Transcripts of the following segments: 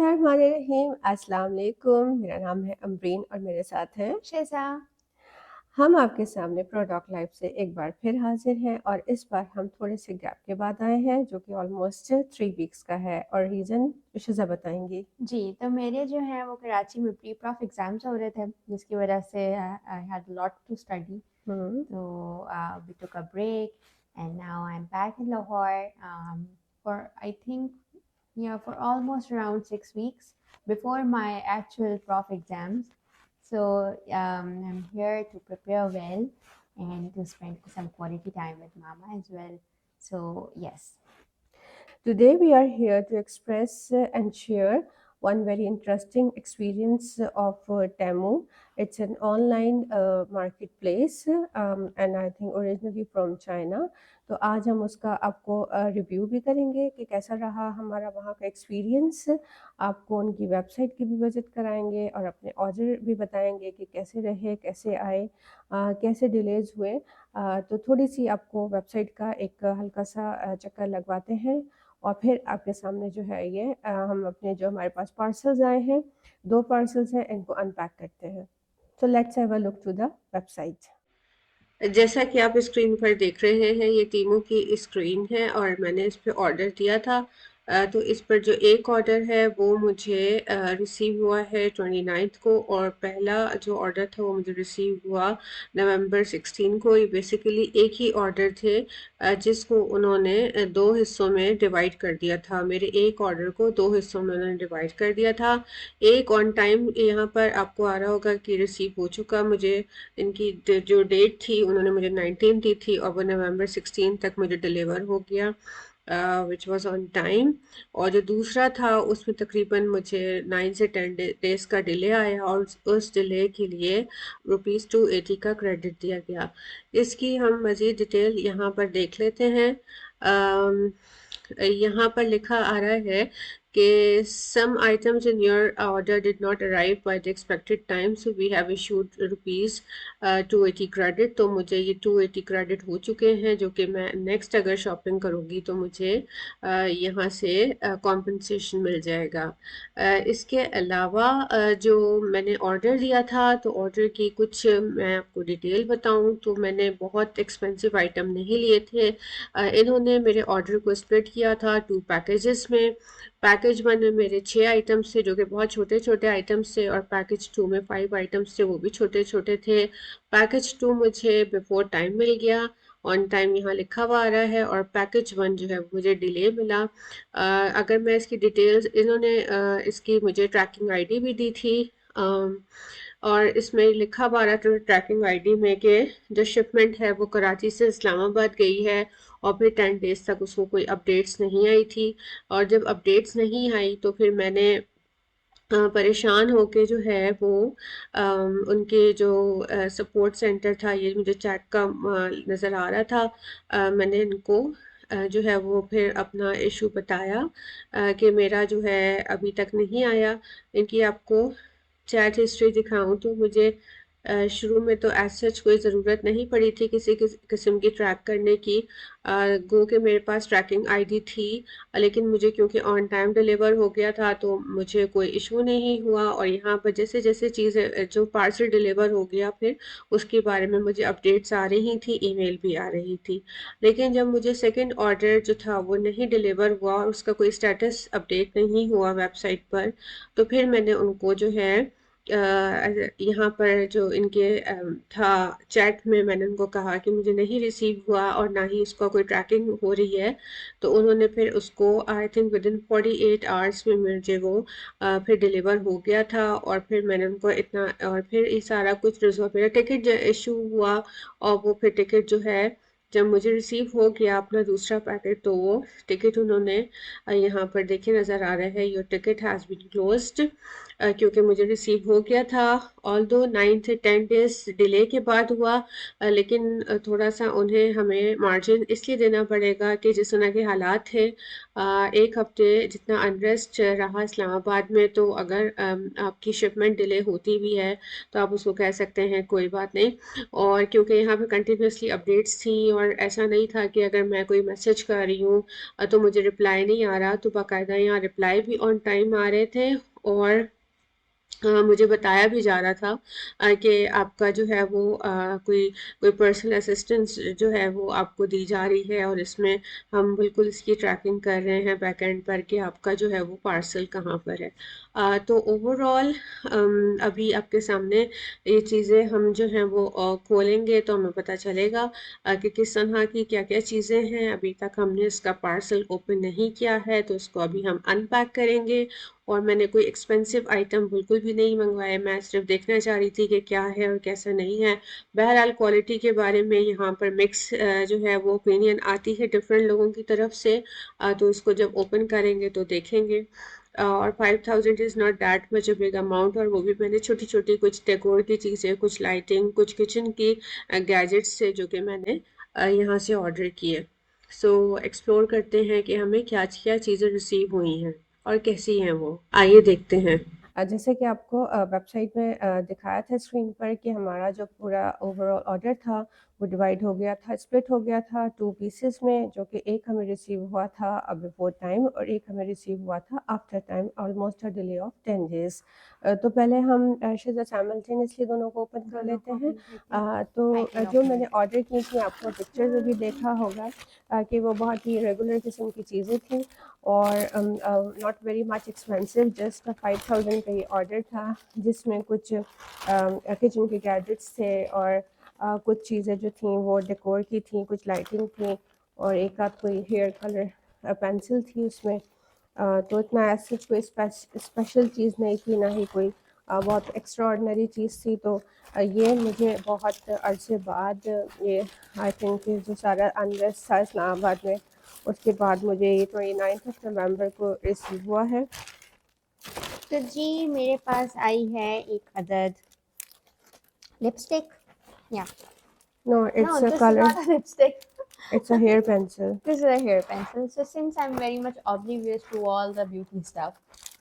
बिस्मिल्लाहिर्रहमानिर्रहीम। अस्सलाम वालेकुम। मेरा नाम है अमरीन और मेरे साथ हैं शेज़ा। हम आपके सामने प्रोडक्ट लाइफ से एक बार फिर हाजिर हैं और इस बार हम थोड़े से गैप के बाद आए हैं जो कि ऑलमोस्ट 3 वीक्स का है और रीज़न शिज़ा बताएंगी। जी, तो मेरे जो हैं वो कराची में प्री प्रॉफ एग्ज़ाम्स हो रहे थे, जिसकी वजह से I had a lot to study. Hmm. तो we took a break and now I am back in Lahore for I think for almost around 6 weeks before my actual prof exams. So I'm here to prepare well and to spend some quality time with Mama as well. So yes. Today we are here to express and share one very interesting experience of Temu. It's an online marketplace and I think originally from China. तो आज हम उसका आपको review भी करेंगे कि कैसा रहा हमारा वहाँ का एक्सपीरियंस। आपको उनकी वेबसाइट की भी विज़िट कराएंगे और अपने ऑर्डर भी बताएंगे कि कैसे रहे, कैसे आए, कैसे डिलेज हुए। तो थोड़ी सी आपको वेबसाइट का एक हल्का सा चक्कर लगवाते हैं और फिर आपके सामने जो है ये हम अपने जो हमारे पास पार्सल्स आए हैं, 2 पार्सल्स हैं, इनको अनपैक करते हैं। So let's have a look to the website. जैसा कि आप स्क्रीन पर देख रहे हैं ये टीमू की स्क्रीन है और मैंने इस पे ऑर्डर दिया था। तो इस पर जो एक ऑर्डर है वो मुझे रिसीव हुआ है 29 को और पहला जो ऑर्डर था वो मुझे रिसीव हुआ नवंबर 16 को। ये बेसिकली एक ही ऑर्डर थे जिसको उन्होंने दो हिस्सों में डिवाइड कर दिया था। मेरे एक ऑर्डर को दो हिस्सों में उन्होंने डिवाइड कर दिया था। एक ऑन टाइम यहाँ पर आपको आ रहा होगा कि रिसीव हो चुका मुझे। इनकी जो डेट थी उन्होंने मुझे 19 दी थी और वो नवंबर 16 तक मुझे डिलीवर हो गया विच वॉज ऑन टाइम। और जो दूसरा था उसमें तकरीबन मुझे 9 से 10 डेज का डिले आया और उस डिले के लिए ₹280 का क्रेडिट दिया गया। इसकी हम मज़ीद डिटेल यहाँ पर देख लेते हैं। यहाँ पर लिखा आ रहा है कि some items in your order did not arrive by the expected time, so we have issued rupees 280 credit. तो मुझे ये 280 क्रेडिट हो चुके हैं जो कि मैं नेक्स्ट अगर शॉपिंग करूँगी तो मुझे यहाँ से कॉम्पनसेशन मिल जाएगा। इसके अलावा जो मैंने ऑर्डर दिया था तो ऑर्डर की कुछ मैं आपको डिटेल बताऊँ तो मैंने बहुत एक्सपेंसिव आइटम नहीं लिए थे। इन्होंने मेरे ऑर्डर को स्प्लिट किया था 2 पैकेजेस में। पैकेज 1 में मेरे 6 आइटम्स थे जो कि बहुत छोटे छोटे आइटम्स थे और पैकेज 2 में 5 आइटम्स थे वो भी छोटे छोटे थे। पैकेज 2 मुझे बिफोर टाइम मिल गया, ऑन टाइम यहाँ लिखा हुआ आ रहा है और पैकेज 1 जो है मुझे डिले मिला। अगर मैं इसकी डिटेल्स इन्होंने इसकी मुझे ट्रैकिंग आईडी भी दी थी और इसमें लिखा हुआ आ रहा था ट्रैकिंग आईडी में कि जो शिपमेंट है वो कराची से इस्लामाबाद गई है और फिर 10 डेज तक उसको कोई अपडेट्स नहीं आई थी। और जब अपडेट्स नहीं आई तो फिर मैंने परेशान होके जो है वो उनके जो सपोर्ट सेंटर था, ये मुझे चैट का नज़र आ रहा था। मैंने इनको जो है वो फिर अपना इशू बताया कि मेरा जो है अभी तक नहीं आया। इनकी आपको चैट हिस्ट्री दिखाऊं तो मुझे शुरू में तो एज सच कोई ज़रूरत नहीं पड़ी थी किसी किस्म की ट्रैक करने की। गो के मेरे पास ट्रैकिंग आईडी थी लेकिन मुझे क्योंकि ऑन टाइम डिलीवर हो गया था तो मुझे कोई इशू नहीं हुआ। और यहाँ पर जैसे जैसे चीज़ें जो पार्सल डिलीवर हो गया फिर उसके बारे में मुझे अपडेट्स आ रही थी, ईमेल भी आ रही थी। लेकिन जब मुझे सेकंड ऑर्डर जो था वो नहीं डिलीवर हुआ और उसका कोई स्टेटस अपडेट नहीं हुआ वेबसाइट पर, तो फिर मैंने उनको जो है यहाँ पर जो इनके था चैट में मैंने उनको कहा कि मुझे नहीं रिसीव हुआ और ना ही उसका कोई ट्रैकिंग हो रही है। तो उन्होंने फिर उसको I think with in 48 hours में मुझे वो फिर डिलीवर हो गया था और फिर मैंने उनको इतना और फिर ये सारा कुछ रिजॉल्व मेरा टिकट इशू हुआ और वो फिर टिकट जो है जब मुझे रिसीव हो गया अपना दूसरा पैकेट तो वो टिकट उन्होंने यहाँ पर देखे नज़र आ रहा है your ticket has been closed, क्योंकि मुझे रिसीव हो गया था ऑल दो 9 से 10 डेज डिले के बाद हुआ, लेकिन थोड़ा सा उन्हें हमें मार्जिन इसलिए देना पड़ेगा कि जिस तरह के हालात थे, एक हफ्ते जितना अनरेस्ट रहा इस्लामाबाद में, तो अगर आपकी शिपमेंट डिले होती भी है तो आप उसको कह सकते हैं कोई बात नहीं। और क्योंकि यहाँ पे कंटिन्यूसली अपडेट्स थी और ऐसा नहीं था कि अगर मैं कोई मैसेज कर रही हूँ तो मुझे रिप्लाई नहीं आ रहा, तो बाकायदा यहाँ रिप्लाई भी ऑन टाइम आ रहे थे। और मुझे बताया भी जा रहा था कि आपका जो है वो कोई कोई पर्सनल असिस्टेंस जो है वो आपको दी जा रही है, और इसमें हम बिल्कुल इसकी ट्रैकिंग कर रहे हैं बैक एंड पर कि आपका जो है वो पार्सल कहाँ पर है। तो ओवरऑल अभी आपके सामने ये चीज़ें हम जो हैं वो खोलेंगे तो हमें पता चलेगा कि किस तरह की क्या क्या चीज़ें हैं। अभी तक हमने इसका पार्सल ओपन नहीं किया है, तो इसको अभी हम अनपैक करेंगे। और मैंने कोई एक्सपेंसिव आइटम बिल्कुल भी नहीं मंगवाए, मैं सिर्फ देखना चाह रही थी कि क्या है और कैसा नहीं है। बहरहाल क्वालिटी के बारे में यहाँ पर मिक्स जो है वो ओपिनियन आती है डिफरेंट लोगों की तरफ से। तो इसको जब ओपन करेंगे तो देखेंगे। और 5000 is not that much a big amount, और वो भी मैंने छोटी छोटी कुछ डेकोर की चीज़ें, कुछ लाइटिंग, कुछ किचन की गैजेट्स से जो कि मैंने यहाँ से ऑर्डर किए। सो एक्सप्लोर करते हैं कि हमें क्या क्या चीज़ें रिसीव हुई हैं और कैसी हैं वो, आइए देखते हैं। जैसे कि आपको वेबसाइट में दिखाया था स्क्रीन पर कि हमारा जो पूरा ओवरऑल ऑर्डर था वो डिवाइड हो गया था, स्प्लिट हो गया था 2 पीसेस में, जो कि एक हमें रिसीव हुआ था बिफोर टाइम और एक हमें रिसीव हुआ था after time, almost a delay of 10 days. तो पहले हम शायद साइमल्टेनियसली दोनों को ओपन कर लेते हैं। जो मैंने ऑर्डर की थी, आपको पिक्चर में भी देखा होगा कि वो बहुत ही रेगुलर किस्म की चीज़ें थी और not very much expensive, just 5000 का ये ऑर्डर था, जिसमें कुछ किचन के गैजेट्स थे और कुछ चीज़ें जो थी वो डेकोर की थी, कुछ लाइटिंग थी और एक आध कोई हेयर कलर पेंसिल थी उसमें। तो इतना ऐसा कोई स्पेशल चीज़ नहीं थी, ना ही कोई बहुत एक्स्ट्रा ऑर्डनरी चीज़ थी। तो ये मुझे बहुत अरसे बाद ये आई थिंक जो सारा अनरेस्ट था इस्लामाबाद में, उसके बाद मुझे ये 29 नवंबर को रिसीव हुआ है। तो जी मेरे पास आई है एक अदद लिपस्टिक। या No, no, it's a this is color. not a lipstick. It's a hair pencil. This is a hair pencil. So since I'm very much oblivious to all the beauty stuff,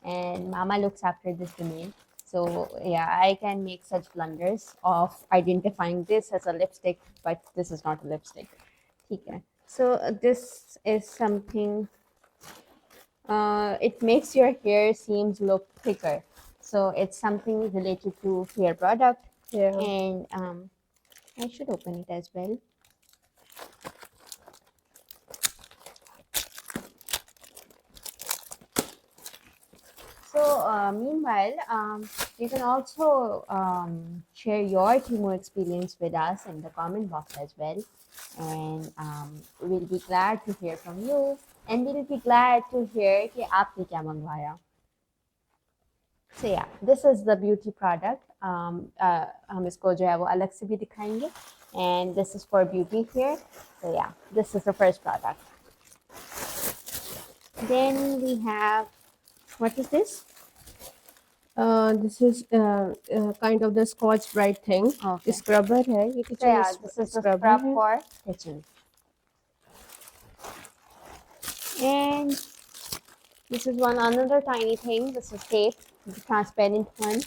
and Mama looks after this domain, so yeah, I can make such blunders of identifying this as a lipstick, but this is not a lipstick. Okay. So this is something. It makes your hair seems look thicker. So it's something related to hair product, Yeah. and I should open it as well. So meanwhile, you can also share your Timo experience with us in the comment box as well, and we'll be glad to hear from you, and we'll be glad to hear कि आपने क्या मंगवाया. So yeah, this is the beauty product. हम इसको जो है वो अलग से भी दिखाएंगे, and this is for beauty here. So yeah, this is the first product. Then we have, what is this? This is kind of the Scotch Brite thing. Okay. Scrubber है ये, So kitchen yeah, this is the scrubber scrub है. for kitchen. And this is one another tiny thing. This is tape, the transparent one.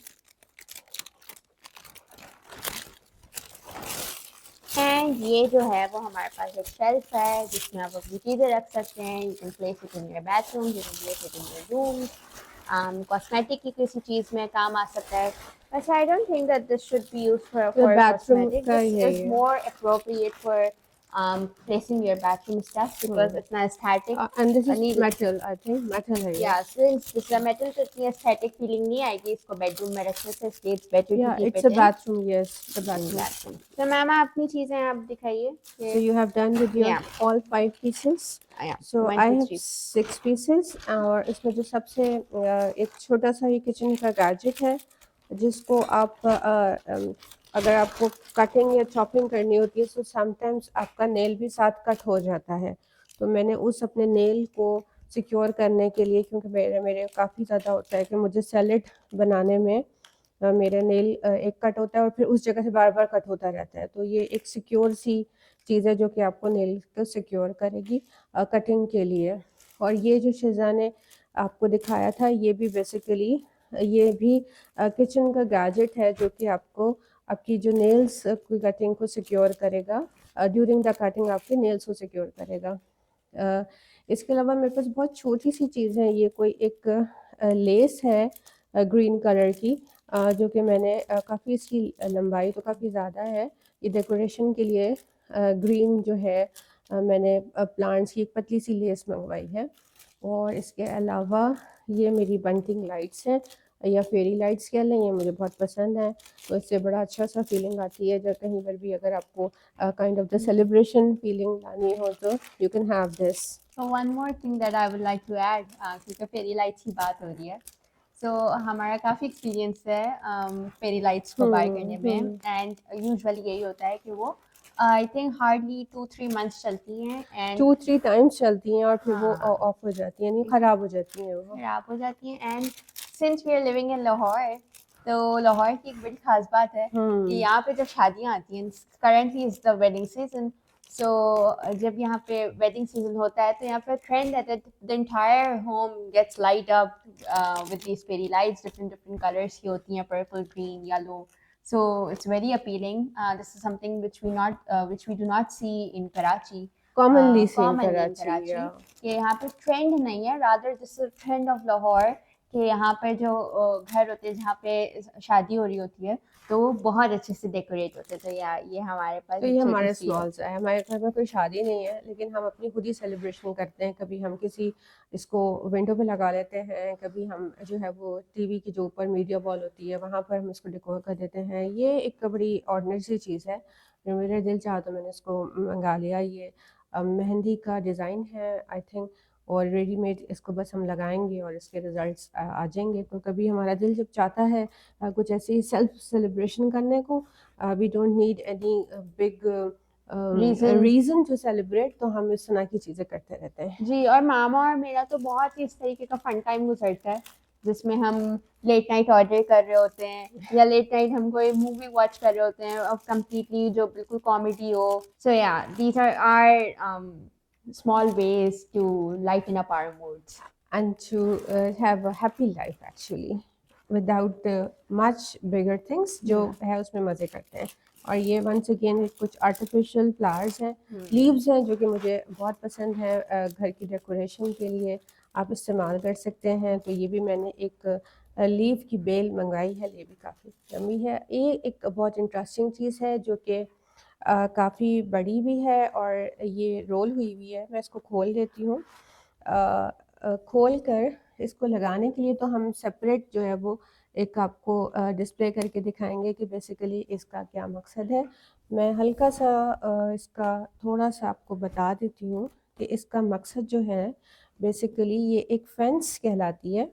And ये जो है वो हमारे पास एक shelf है जिसमें आप अपनी चीज़ें रख सकते हैं. You can place it in your bathroom, you can place it in your room. Cosmetic की किसी चीज़ में काम आ सकता है. But I don't think that this should be used for bathroom cosmetic. का This ये is more appropriate for placing your bathroom stuff because it's not static. and this is need- metal, I think metal है ये. Yeah, since this is a metal, तो इतनी aesthetic feeling नहीं आएगी इसको bedroom में रखने से. It's better Yeah, to keep it's it a in bathroom. Yes, the in bathroom. bathroom. So ma'am अपनी चीज़ें आप दिखाइए. So you have done with your Yeah. all 5 pieces. Yeah. So 1, I 2, have 3. 6 pieces और इसमें जो सबसे एक छोटा सा ये किचन का गैजेट है जिसको आप अगर आपको कटिंग या चॉपिंग करनी होती है तो समटाइम्स आपका नेल भी साथ कट हो जाता है. तो मैंने उस अपने नेल को सिक्योर करने के लिए, क्योंकि मेरे काफ़ी ज़्यादा होता है कि मुझे सैलेड बनाने में मेरा नेल एक कट होता है और फिर उस जगह से बार बार कट होता रहता है, तो ये एक सिक्योर सी चीज़ है जो कि आपको नेल को सिक्योर करेगी कटिंग के लिए। और ये जो शिज़ा ने आपको दिखाया था, ये भी बेसिकली ये भी किचन का गैजेट है जो कि आपको आपकी जो नेल्स की कटिंग को सिक्योर करेगा, ड्यूरिंग द कटिंग आपके नेल्स को सिक्योर करेगा। इसके अलावा मेरे पास बहुत छोटी सी चीज़ है, ये कोई एक लेस है ग्रीन कलर की, जो कि मैंने काफ़ी इसकी लंबाई तो काफ़ी ज़्यादा है, ये डेकोरेशन के लिए ग्रीन जो है मैंने प्लांट्स की एक पतली सी लेस मंगवाई है। और इसके अलावा ये मेरी बंटिंग लाइट्स हैं या फेरी लाइट्स कह लें, ये मुझे बहुत पसंद है, तो इससे बड़ा अच्छा सा फीलिंग आती है जब कहीं पर भी अगर आपको kind of the celebration feeling लानी हो तो you can have this. So one more thing that I would like to add, क्योंकि फेरी लाइट्स की बात हो रही है, सो हमारा काफ़ी एक्सपीरियंस है फेरी लाइट्स को बाय करने में, एंड यूजुअली यही होता है कि वो आई थिंक हार्डली 2-3 मंथ्स चलती हैं एंड 2-3 टाइम्स चलती हैं और फिर वो हाँ ऑफ हो जाती हैं, नहीं ख़राब हो जाती हैं वो। खराब हो जाती हैं। And since we are living in Lahore, तो लाहौर की एक बड़ी खास बात है कि यहाँ पे जब शादियाँ आती हैं, currently is the wedding season, so जब यहाँ पे वेडिंग सीजन होता है तो यहाँ पे ट्रेंड है that the entire home gets light up with these fairy lights, different different colours की होती हैं, purple, green, yellow, so it's very appealing. This is something which we do not see in Karachi, commonly see in commonly in Karachi Karachi, कि यहाँ पे trend नहीं है, rather this is trend of Lahore, कि यहाँ पे जो घर होते हैं जहाँ पे शादी हो रही होती है तो वो बहुत अच्छे से डेकोरेट होते हैं। तो ये हमारे पास तो एक ये छोटी हमारे सी है। स्मॉल सा है, हमारे घर में कोई शादी नहीं है लेकिन हम अपनी खुद ही सेलिब्रेशन करते हैं। कभी हम किसी इसको विंडो पे लगा लेते हैं, कभी हम जो है वो टीवी की जो ऊपर मीडिया वॉल होती है वहाँ पर हम इसको डेकोर कर देते हैं। ये एक बड़ी ऑर्डिनरी सी चीज़ है जो मेरे दिल चाहा तो मैंने इसको मंगा लिया। ये मेहंदी का डिज़ाइन है आई थिंक, और रेडीमेड इसको बस हम लगाएंगे और इसके रिजल्ट्स आ जाएंगे। तो कभी हमारा दिल जब चाहता है कुछ ऐसी सेल्फ सेलिब्रेशन करने को, we don't need any big Reason. Reason to celebrate, तो हम इस तरह की चीज़ें करते रहते हैं। जी, और मामा और मेरा तो बहुत ही इस तरीके का फन टाइम गुजरता है जिसमें हम लेट नाइट ऑर्डर कर रहे होते हैं या लेट नाइट हम कोई मूवी वॉच कर रहे होते हैं और कम्प्लीटली जो बिल्कुल कॉमेडी हो। सो या these are our small ways to lighten up our moods. And to have a happy life actually without much bigger things जो है उसमें मज़े करते हैं। और ये वंस अगेन कुछ आर्टिफिशियल फ्लावर्स हैं, लीव्स हैं जो कि मुझे बहुत पसंद है, घर की डेकोरेशन के लिए आप इस्तेमाल कर सकते हैं। तो ये भी मैंने एक लीव की बेल मंगवाई है, ये भी काफ़ी यम्मी है। ये एक बहुत इंटरेस्टिंग चीज़ है जो कि काफ़ी बड़ी भी है और ये रोल हुई है। मैं इसको खोल देती हूँ। खोल कर इसको लगाने के लिए तो हम सेपरेट जो है वो एक आपको डिस्प्ले करके दिखाएंगे कि बेसिकली इसका क्या मकसद है। मैं हल्का सा इसका थोड़ा सा आपको बता देती हूँ कि इसका मकसद जो है बेसिकली ये एक फेंस कहलाती है,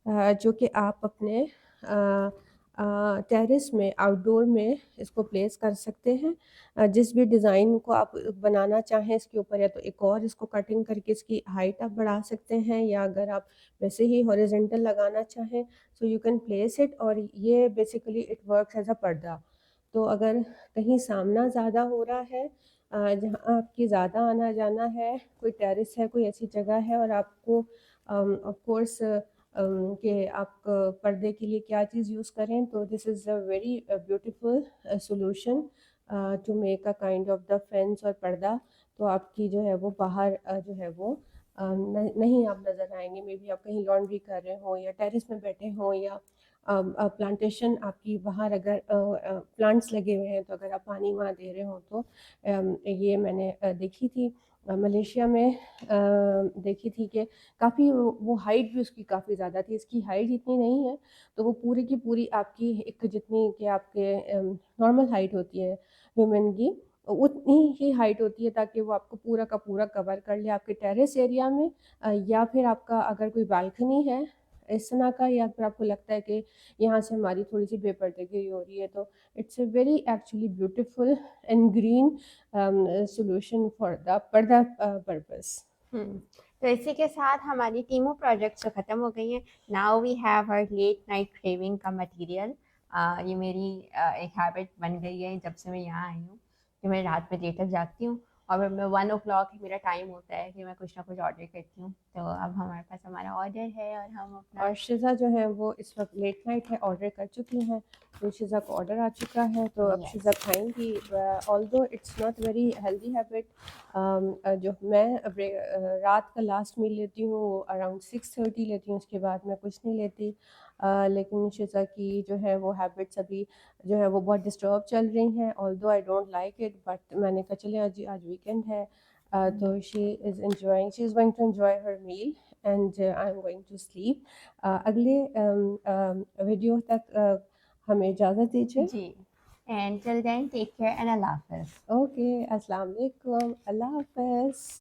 जो कि आप अपने टेरेस में आउटडोर में इसको प्लेस कर सकते हैं। जिस भी डिज़ाइन को आप बनाना चाहें इसके ऊपर, या तो एक और इसको कटिंग करके इसकी हाइट आप बढ़ा सकते हैं, या अगर आप वैसे ही हॉरिजॉन्टल लगाना चाहें so you can place it. और ये basically it works as a पर्दा। तो अगर कहीं सामना ज़्यादा हो रहा है, जहाँ आपकी ज़्यादा आना जाना है, कोई टेरेस है, कोई ऐसी जगह है और आपको ऑफ कोर्स कि आप पर्दे के लिए क्या चीज़ यूज़ करें, तो this is a very beautiful solution to make a kind of the fence और पर्दा। तो आपकी जो है वो बाहर जो है वो नहीं आप नज़र आएंगे। मे बी आप कहीं लॉन्ड्री कर रहे हो या टेरेस में बैठे हों या प्लांटेशन आपकी बाहर अगर प्लांट्स लगे हुए हैं तो अगर आप पानी वहाँ दे रहे हो तो ये मैंने देखी थी मलेशिया में, देखी थी कि काफ़ी वो हाइट भी उसकी काफ़ी ज़्यादा थी। इसकी हाइट इतनी नहीं है, तो वो पूरी की पूरी आपकी एक जितनी कि आपके नॉर्मल हाइट होती है ह्यूमन की, उतनी ही हाइट होती है ताकि वो आपको पूरा का पूरा कवर कर ले आपके टेरेस एरिया में, या फिर आपका अगर कोई बालकनी है इस तरह का, या फिर आपको लगता है कि यहाँ से हमारी थोड़ी सी बेपर्दगी हो रही है, तो it's a very actually beautiful and green solution for the पर्दा पर्पस। तो इसी के साथ हमारी टीमो प्रोजेक्ट्स तो ख़त्म हो गई हैं। Now we have our late night craving का मटेरियल। ये मेरी एक हैबिट बन गई है जब से मैं यहाँ आई हूँ कि मैं रात में देर तक जागती हूँ और फिर मैं 1 o'clock मेरा टाइम होता है कि मैं कुछ ना कुछ ऑर्डर करती हूँ। तो अब हमारे पास हमारा ऑर्डर है और हम अपना और शिज़ा जो है वो इस वक्त लेट नाइट है, ऑर्डर कर चुकी हैं, तो शिज़ा को ऑर्डर आ चुका है, तो अब शिज़ा यस खाएंगी। Although it's not very healthy habit. जो मैं रात का लास्ट मील लेती हूँ वो अराउंड 6:30 लेती हूँ, उसके बाद मैं कुछ नहीं लेती। लेकिन शिज़ा की जो है वो हैबिट्स अभी जो है वो बहुत डिस्टर्ब चल रही हैं, although I don't like it, but मैंने कहा चले आज आज वीकेंड है। तो she is going to enjoy her meal and I am going to sleep. अगले वीडियो तक हमें इजाज़त दीजिए। जी and till then take care and Allah हाफिज़। ओके, अस्सलाम वालेकुम, अल्लाह हाफ़िज़।